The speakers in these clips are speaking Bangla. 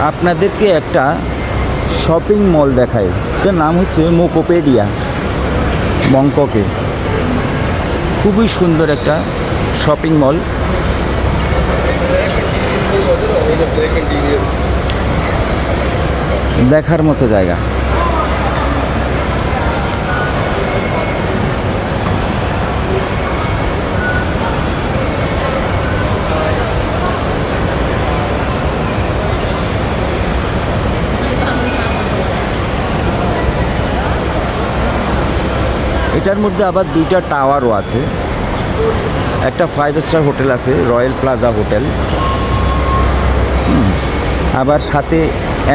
আপনাদেরকে একটা শপিং মল দেখায়। এটার নাম হচ্ছে মোকোপেডিয়া, ব্যাংককে। খুবই সুন্দর একটা শপিং মল। দেখার মতো জায়গা। এটার মধ্যে আবার দুইটা টাওয়ারও আছে। একটা 5 স্টার হোটেল আছে, রয়্যাল প্লাজা হোটেল। আবার সাথে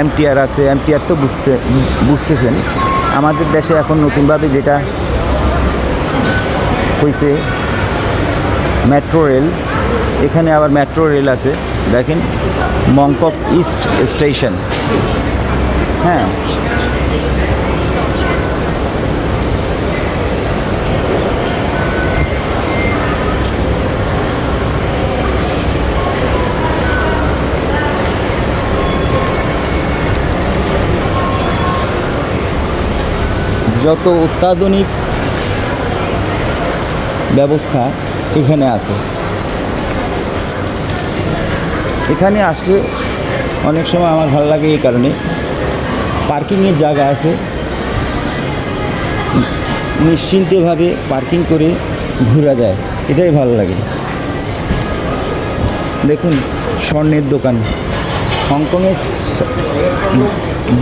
এমটিআর আছে। এমটিআর তো বুঝতেছেন আমাদের দেশে এখন নতুনভাবে যেটা হয়েছে মেট্রো রেল। এখানে আবার মেট্রো রেল আছে, দেখেন ব্যাংকক ইস্ট স্টেশন। হ্যাঁ, যত অত্যাধুনিক ব্যবস্থা এখানে আছে। এখানে আসলে অনেক সময় আমার ভালো লাগে এই কারণে, পার্কিংয়ের জায়গা আছে, নিশ্চিন্তভাবে পার্কিং করে ঘোরা যায়, এটাই ভালো লাগে। দেখুন স্বর্ণের দোকান, হংকংয়ের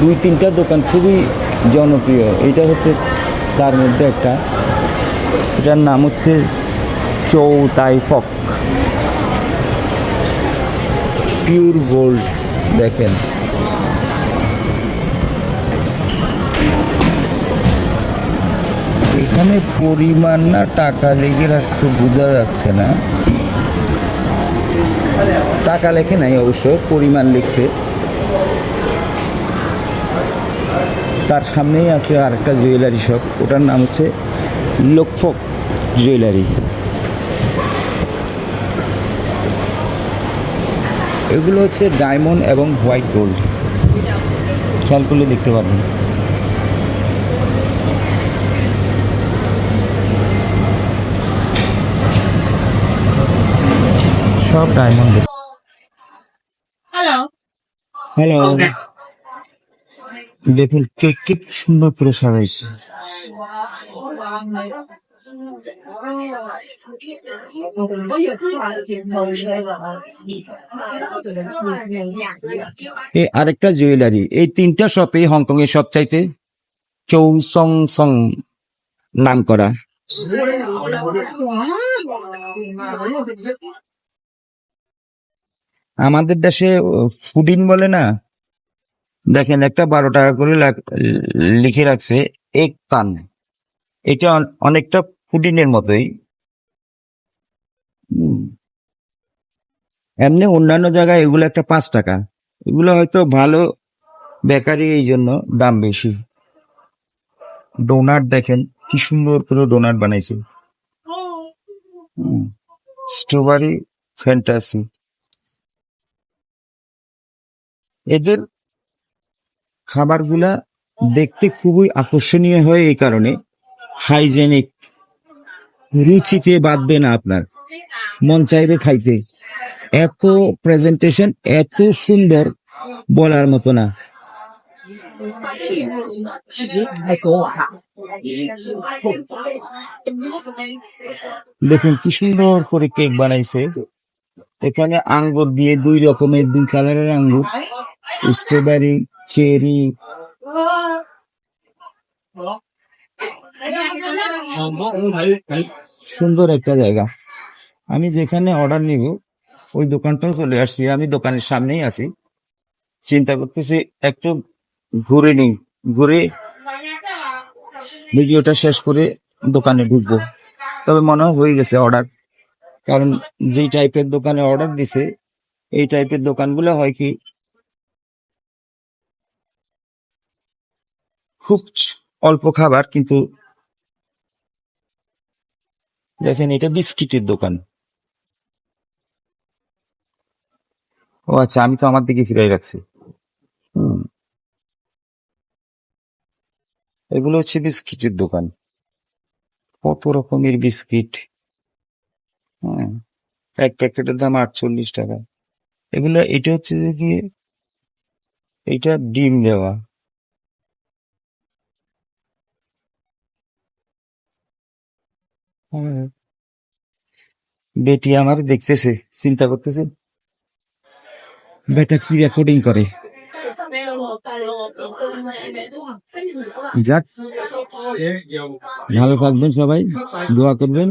2-3টা দোকান খুবই জনপ্রিয়। এটা হচ্ছে তার মধ্যে একটা, এটার নাম হচ্ছে চৌ তাই ফক পিওর গোল্ড। দেখেন এখানে পরিমাণ না টাকা লেগে রাখছে বোঝা যাচ্ছে না, টাকা লেখে নাই অবশ্য, পরিমাণ লিখছে। তার সামনেই আছে আরেকটা জুয়েলারি শপ, ওটার নাম হচ্ছে লোকফক জুয়েলারি। এগুলো হচ্ছে ডায়মন্ড এবং হোয়াইট গোল্ড, খেয়াল করলে দেখতে পারবেন। সব ডায়মন্ড। হ্যালো হ্যালো, দেখুন কেক কি সুন্দর করে সাজাইছে। এই আরেকটা জুয়েলারি, এই 3টা শপে হংকং এর সবচাইতে চৌ সং সং নাম করা। আমাদের দেশে ফুডিং বলে না, দেখেন একটা 12 টাকা করে লিখে রাখছে এক তান। এটা অনেকটা ফুডিং-এর মতোই। এমনি অন্যান্য জায়গায় এগুলো একটা 5 টাকা। এগুলো হয়তো ভালো বেকারি, এই জন্য দাম বেশি। ডোনাট দেখেন কি সুন্দর করে ডোনাট বানাইছে, স্ট্রবেরি ফ্যান্টাসি। এদের খাবারগুলা দেখতে খুবই আকর্ষণীয় হয়, এই কারণে হাইজেনিক, রুচিতে বাঁধবে না আপনার, মন চাইবে খাইতে। এত প্রেজেন্টেশন এত সুন্দর, বলার মতো না। দেখুন কি সুন্দর করে কেক বানাইছে। এখানে আঙ্গুর দিয়ে 2 রকমের 2 কালারের আঙ্গুর, স্ট্রবেরি, চেরি। সুন্দর একটা জায়গা। আমি যেখানে অর্ডার নিব ওই দোকানটাও চলে আসছি, আমি দোকানের সামনেই আছি। চিন্তা করতেছি একটু ঘুরে নিই, ঘুরে ভিডিওটা শেষ করে দোকানে ঢুকবো। তবে মনে হয়ে গেছে অর্ডার, কারণ যেই টাইপের দোকানে অর্ডার দিছে এই টাইপের দোকানগুলো হয় কি খুব অল্প খাবার, কিন্তু দেখেন এটা বিস্কিটের দোকান। ও আচ্ছা, আমি তো আমার দিকে ফিরাই রাখছি। এগুলো হচ্ছে বিস্কিটের দোকান, কত রকমের বিস্কিট। হ্যাঁ, এক প্যাকেটের দাম 48 টাকা। এগুলো এটা হচ্ছে যে কি, এটা ডিম দেওয়া। হ্যাঁ, বেটি আমার দেখতেছে, চিন্তা করতেছে বেটা কি রেকর্ডিং করে। যাক, ভালো থাকবেন সবাই, দোয়া করবেন।